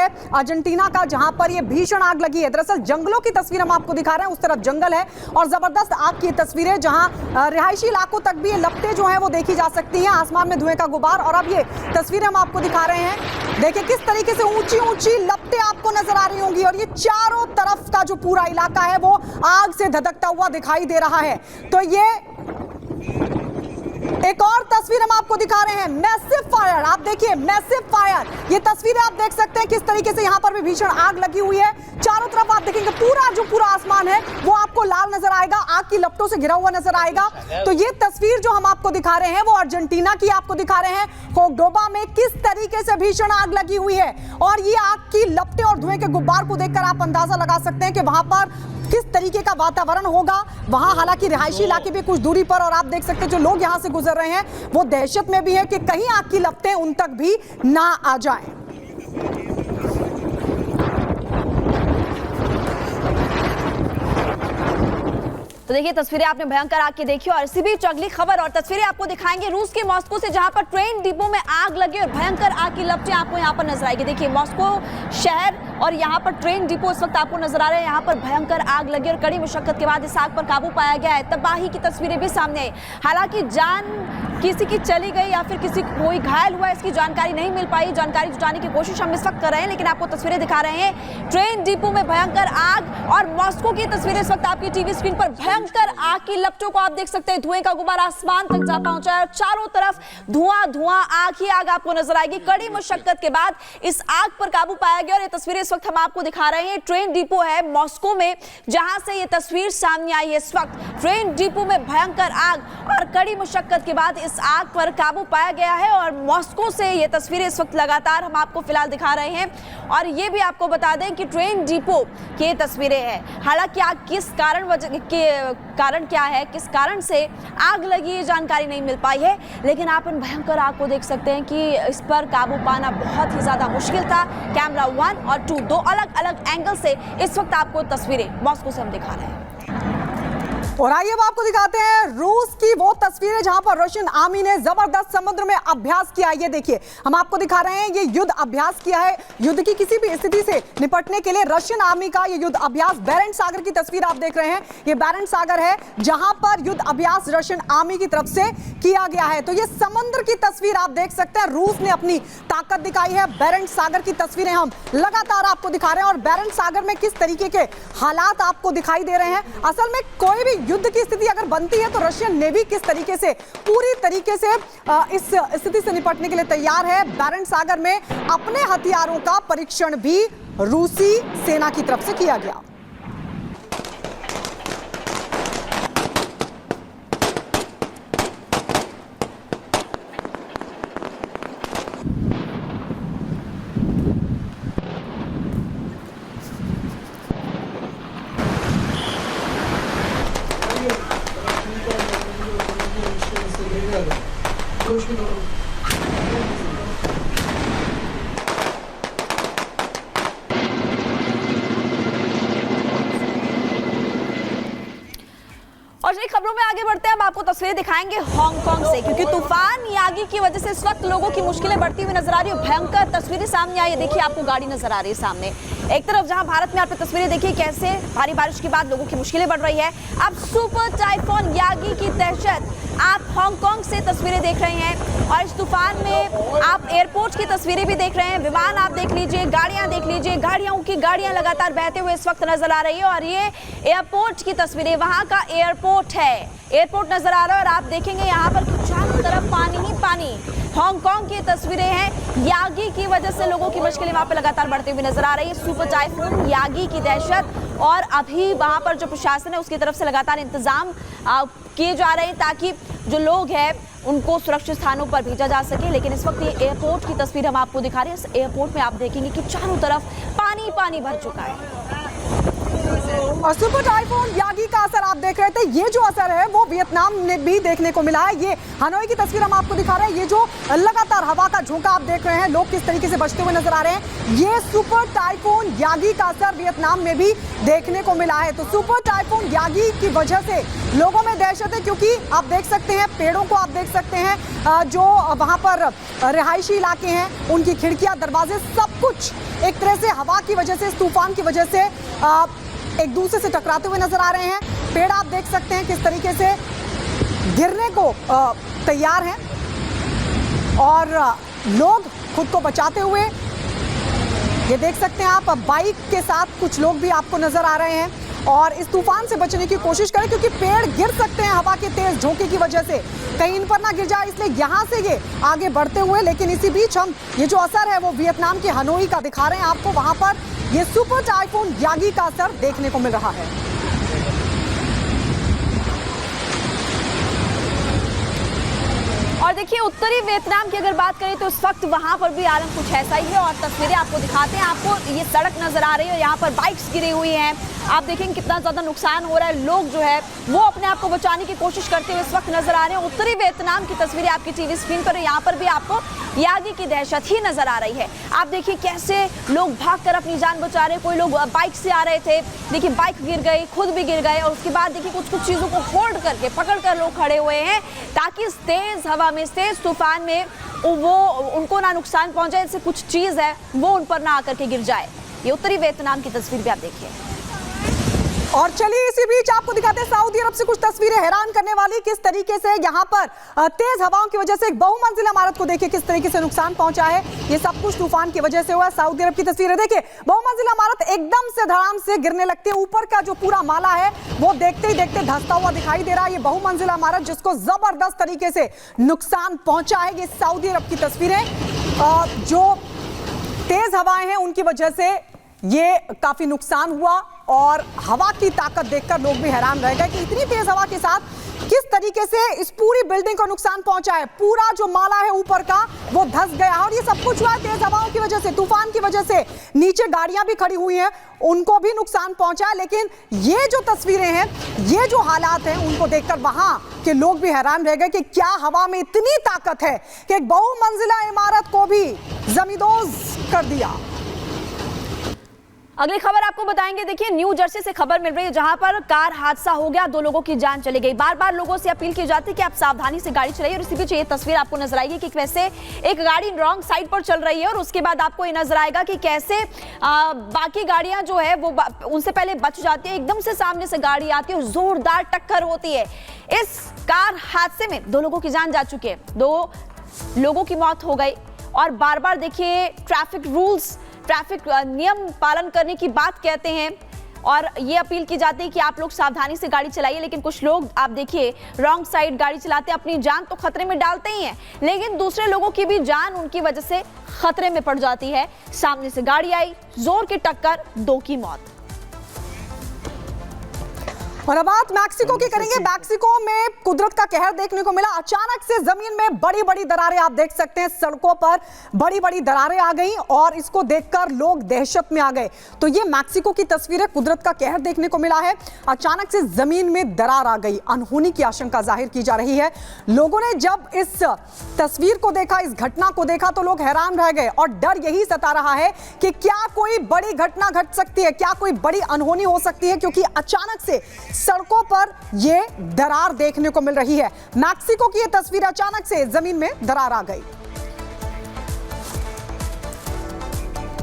है अर्जेंटीना का, जहां पर ये भीषण आग लगी है। दरअसल जंगलों की तस्वीर हम आपको दिखा रहे हैं, उस तरफ जंगल है और जबरदस्त आग की तस्वीरें, जहां रिहायशी इलाकों तक भी ये लपटें जो हैं वो देखी जा सकती हैं। आसमान में धुएं का गुबार, और अब ये तस्वीरें हम आपको दिखा रहे हैं। देखिए किस तरीके से ऊंची ऊंची लपटें आपको नजर आ रही होंगी, और ये चारों तरफ का जो पूरा इलाका है वो आग से धधकता हुआ दिखाई दे रहा है। तो ये एक और तस्वीर हम आपको दिखा रहे हैं, मैसिव फायर। आप देखिए मैसिव फायर, ये तस्वीरें आप देख सकते हैं किस तरीके से यहां पर भी भीषण आग लगी हुई है। चारों तरफ आप देखेंगे पूरा आसमान है वो आपको लाल नजर आएगा, आग की लपटों से घिरा हुआ नजर आएगा। तो ये तस्वीर जो हम आपको दिखा रहे हैं वो अर्जेंटीना की आपको दिखा रहे हैं। कोर्डोबा में किस तरीके से भीषण आग लगी हुई है, और ये आग की लपटें और धुएं के गुब्बार को देखकर आप अंदाजा लगा सकते हैं कि वहां पर किस तरीके का वातावरण होगा। वहां हालांकि रिहायशी इलाके भी कुछ दूरी पर, और आप देख सकते हैं जो लोग यहां से गुजर रहे हैं वो दहशत में भी है कि कहीं आग की लपटें उन तक भी ना आ जाएं। तो देखिए तस्वीरें आपने भयंकर आग की देखी, और इसी बीच अगली खबर और तस्वीरें आपको दिखाएंगे रूस के मॉस्को से, जहां पर ट्रेन डिपो में आग लगी और भयंकर आग की लपटें आपको यहां पर नजर आएगी। देखिए मॉस्को शहर और यहां पर ट्रेन डिपो इस वक्त आपको नजर आ रहे हैं। यहां पर भयंकर आग लगी और कड़ी मुशक्कत के बाद इस आग पर काबू पाया गया है। तबाही की तस्वीरें भी सामने आई। हालांकि जान किसी की चली गई या फिर किसी कोई घायल हुआ इसकी जानकारी नहीं मिल पाई। जानकारी जुटाने की कोशिश हम इस वक्त कर रहे हैं, लेकिन आपको तस्वीरें दिखा रहे हैं ट्रेन डिपो में भयंकर आग, और मॉस्को की तस्वीरें इस वक्त आपकी टीवी स्क्रीन पर। भयंकर आग की लपटों को आप देख सकते हैं, धुएं का गुबार आसमान तक जा पहुंचा है और चारों तरफ धुआं आग ही आग आपको नजर आएगी। कड़ी मुशक्कत के बाद इस आग पर काबू पाया गया, और ये तस्वीरें इस वक्त हम आपको दिखा रहे हैं ट्रेन डिपो है मॉस्को में, जहां से ये तस्वीर सामने आई है। इस वक्त ट्रेन डिपो में भयंकर आग और कड़ी मुशक्कत के बाद इस आग पर काबू पाया गया है, और मॉस्को से ये तस्वीरें इस वक्त लगातार हम आपको फिलहाल दिखा रहे हैं। और ये भी आपको बता दें कि ट्रेन डिपो की ये तस्वीरें हैं। हालांकि आग किस कारण क्या है, किस कारण से आग लगी, ये जानकारी नहीं मिल पाई है, लेकिन आप इन भयंकर आग को देख सकते हैं कि इस पर काबू पाना बहुत ही ज्यादा मुश्किल था। कैमरा 1 और 2 दो अलग अलग एंगल से इस वक्त आपको तस्वीरें मॉस्को से हम दिखा रहे हैं। और आइए अब आपको दिखाते हैं रूस की वो तस्वीरें जहां पर रशियन आर्मी ने जबरदस्त समुद्र में अभ्यास किया। ये देखिए हम आपको दिखा रहे हैं, ये युद्ध अभ्यास किया है। युद्ध की किसी भी स्थिति से निपटने के लिए रशियन आर्मी का ये युद्ध अभ्यास, बैरेंट सागर की तस्वीर आप देख रहे हैं, ये बैरेंट सागर है जहां पर युद्ध अभ्यास रशियन आर्मी की तरफ से किया गया है। तो ये समुद्र की तस्वीर आप देख सकते हैं, रूस ने अपनी ताकत दिखाई है। बैरेंट सागर की तस्वीरें हम लगातार आपको दिखा रहे हैं, और बैरेंट सागर में किस तरीके के हालात आपको दिखाई दे रहे हैं। असल में कोई भी युद्ध की स्थिति अगर बनती है तो रशियन नेवी किस तरीके से पूरी तरीके से इस स्थिति से निपटने के लिए तैयार है। बैरेंट सागर में अपने हथियारों का परीक्षण भी रूसी सेना की तरफ से किया गया। और नई खबरों में आगे बढ़ते हैं, हम आपको तस्वीरें दिखाएंगे हांगकांग से, क्योंकि तूफान यागी की वजह से इस वक्त लोगों की मुश्किलें बढ़ती हुई नजर आ रही है। भयंकर तस्वीरें सामने आई है। देखिए आपको गाड़ी नजर आ रही है सामने, एक तरफ जहां भारत में आप तस्वीरें देखिए कैसे भारी बारिश के बाद लोगों की मुश्किलें बढ़ रही है। अब सुपर टाइफून यागी की दहशत आप हांगकांग से तस्वीरें देख रहे हैं, और इस तूफान में आप एयरपोर्ट की तस्वीरें भी देख रहे हैं। विमान आप देख लीजिए, गाड़ियां देख लीजिए, गाड़ियां लगातार बहते हुए इस वक्त नजर आ रही है। और ये एयरपोर्ट की तस्वीरें, वहां का एयरपोर्ट है, एयरपोर्ट नजर आ रहा है, और आप देखेंगे यहाँ पर चारों तरफ पानी ही पानी। हांगकांग की तस्वीरें हैं, यागी की वजह से लोगों की मुश्किलें वहां पर लगातार बढ़ती हुई नजर आ रही है। सुपर टाइफून यागी की दहशत, और अभी वहां पर जो प्रशासन है उसकी तरफ से लगातार इंतजाम किए जा रहे हैं ताकि जो लोग हैं उनको सुरक्षित स्थानों पर भेजा जा सके। लेकिन इस वक्त ये एयरपोर्ट की तस्वीर हम आपको दिखा रहे हैं। इस एयरपोर्ट में आप देखेंगे कि चारों तरफ पानी पानी भर चुका है। और सुपर टाइफून यागी का असर आप देख रहे थे। ये जो असर है वो वियतनाम में भी देखने को मिला है। ये हनोई की तस्वीर हम आपको दिखा रहे हैं। ये जो लगातार हवा का झोंका आप देख रहे हैं, लोग किस तरीके से बचते हुए नजर आ रहे हैं, ये सुपर टाइफून यागी का असर वियतनाम में भी देखने को मिला है। तो सुपर टाइफून यागी की वजह से लोगों में दहशत है, क्योंकि आप देख सकते हैं पेड़ों को, आप देख सकते हैं जो वहां पर रिहायशी इलाके हैं, उनकी खिड़कियां, दरवाजे, सब कुछ एक तरह से हवा की वजह से, इस तूफान की वजह से एक दूसरे से टकराते हुए नजर आ रहे हैं। पेड़ आप देख सकते हैं किस तरीके से गिरने को तैयार हैं और लोग खुद को बचाते हुए, ये देख सकते हैं आप, बाइक के साथ कुछ लोग भी आपको नजर आ रहे हैं और इस तूफान से बचने की कोशिश करें, क्योंकि पेड़ गिर सकते हैं हवा के तेज झोंके की वजह से, कहीं इन पर ना गिर जाए, इसलिए यहाँ से ये आगे बढ़ते हुए। लेकिन इसी बीच हम ये जो असर है वो वियतनाम के हनोई का दिखा रहे हैं आपको। वहां पर ये सुपर टाइफून यागी का असर देखने को मिल रहा है। और देखिए उत्तरी वियतनाम की अगर बात करें तो इस वक्त वहां पर भी आलम कुछ ऐसा ही है और तस्वीरें आपको दिखाते हैं। आपको ये सड़क नजर आ रही है और यहाँ पर बाइक्स गिरी हुई हैं। आप देखेंगे कितना ज्यादा नुकसान हो रहा है। लोग जो है वो अपने आप को बचाने की कोशिश करते हुए इस वक्त नजर आ रहे हैं। उत्तरी वियतनाम की तस्वीरें आपकी टीवी स्क्रीन पर, यहाँ पर भी आपको यागी की दहशत ही नजर आ रही है। आप देखिए कैसे लोग भागकर अपनी जान बचा रहे हैं। कोई लोग बाइक से आ रहे थे, देखिए बाइक गिर गई, खुद भी गिर गए और उसके बाद देखिए कुछ कुछ चीजों को होल्ड करके, पकड़ कर लोग खड़े हुए हैं ताकि इस तेज हवा में, तेज तूफान में वो उनको ना नुकसान पहुंचे, जैसे कुछ चीज है वो उन पर ना आकर के गिर जाए। ये उत्तरी वियतनाम की तस्वीर भी आप देखिए। और चलिए इसी बीच आपको दिखाते हैं सऊदी अरब से कुछ तस्वीरें हैरान करने वाली, किस तरीके से यहाँ पर तेज हवाओं की वजह से एक बहुमंजिला इमारत को देखिए किस तरीके से नुकसान पहुंचा है। ये सब कुछ तूफान की वजह से हुआ। सऊदी अरब की तस्वीरें देखिए, बहुमंजिला इमारत एकदम से धड़ाम से गिरने लगती है। ऊपर का जो पूरा माला है वो देखते ही देखते धंसता हुआ दिखाई दे रहा है। ये बहुमंजिला इमारत जिसको जबरदस्त तरीके से नुकसान पहुंचा है। ये सऊदी अरब की तस्वीरें, जो तेज हवाएं हैं उनकी वजह से ये काफी नुकसान हुआ और हवा की ताकत देखकर लोग भी हैरान रह गए कि इतनी तेज हवा के साथ किस तरीके से इस पूरी बिल्डिंग को नुकसान पहुंचा है। पूरा जो माला है ऊपर का वो धंस गया और ये सब कुछ हुआ है तेज हवाओं की वजह से, तूफान की वजह से। नीचे गाड़ियां भी खड़ी हुई हैं, उनको भी नुकसान पहुंचा है। लेकिन ये जो तस्वीरें हैं, ये जो हालात हैं, उनको देखकर वहां के लोग भी हैरान रह गए कि क्या हवा में इतनी ताकत है कि एक बहुमंजिला इमारत को भी जमींदोज कर दिया। अगली खबर आपको बताएंगे। देखिए न्यू जर्सी से खबर मिल रही है जहां पर कार हादसा हो गया, 2 लोगों की जान चली गई। बार बार लोगों से अपील की जाती है कि आप सावधानी से गाड़ी चलाइए। और इसी बीच ये तस्वीर आपको नजर आएगी कि कैसे एक गाड़ी रॉन्ग साइड पर चल रही है और उसके बाद आपको ये नजर आएगा कि कैसे बाकी गाड़ियां जो है वो उनसे पहले बच जाती है। एकदम से सामने से गाड़ी आती है और जोरदार टक्कर होती है। इस कार हादसे में 2 लोगों की जान जा चुकी है, 2 लोगों की मौत हो गई। और बार बार देखिए ट्रैफिक रूल्स, ट्रैफिक नियम पालन करने की बात कहते हैं और ये अपील की जाती है कि आप लोग सावधानी से गाड़ी चलाइए। लेकिन कुछ लोग आप देखिए रॉन्ग साइड गाड़ी चलाते हैं, अपनी जान तो खतरे में डालते ही हैं, लेकिन दूसरे लोगों की भी जान उनकी वजह से खतरे में पड़ जाती है। सामने से गाड़ी आई, जोर की टक्कर, 2 की मौत। और अब बात मैक्सिको की करेंगे। मैक्सिको में कुदरत का कहर देखने को मिला। अचानक से जमीन में बड़ी बड़ी दरारें आप देख सकते हैं, सड़कों पर बड़ी बड़ी दरारें आ गई और इसको देखकर लोग दहशत में आ गए। तो ये मैक्सिको की तस्वीर है, कुदरत का कहर देखने को मिला है। अचानक से जमीन में दरार आ गई, अनहोनी की आशंका जाहिर की जा रही है। लोगों ने जब इस तस्वीर को देखा, इस घटना को देखा, तो लोग हैरान रह गए और डर यही सता रहा है कि क्या कोई बड़ी घटना घट सकती है, क्या कोई बड़ी अनहोनी हो सकती है, क्योंकि अचानक से सड़कों पर ये दरार देखने को मिल रही है। मैक्सिको की ये तस्वीर, अचानक से जमीन में दरार आ गई।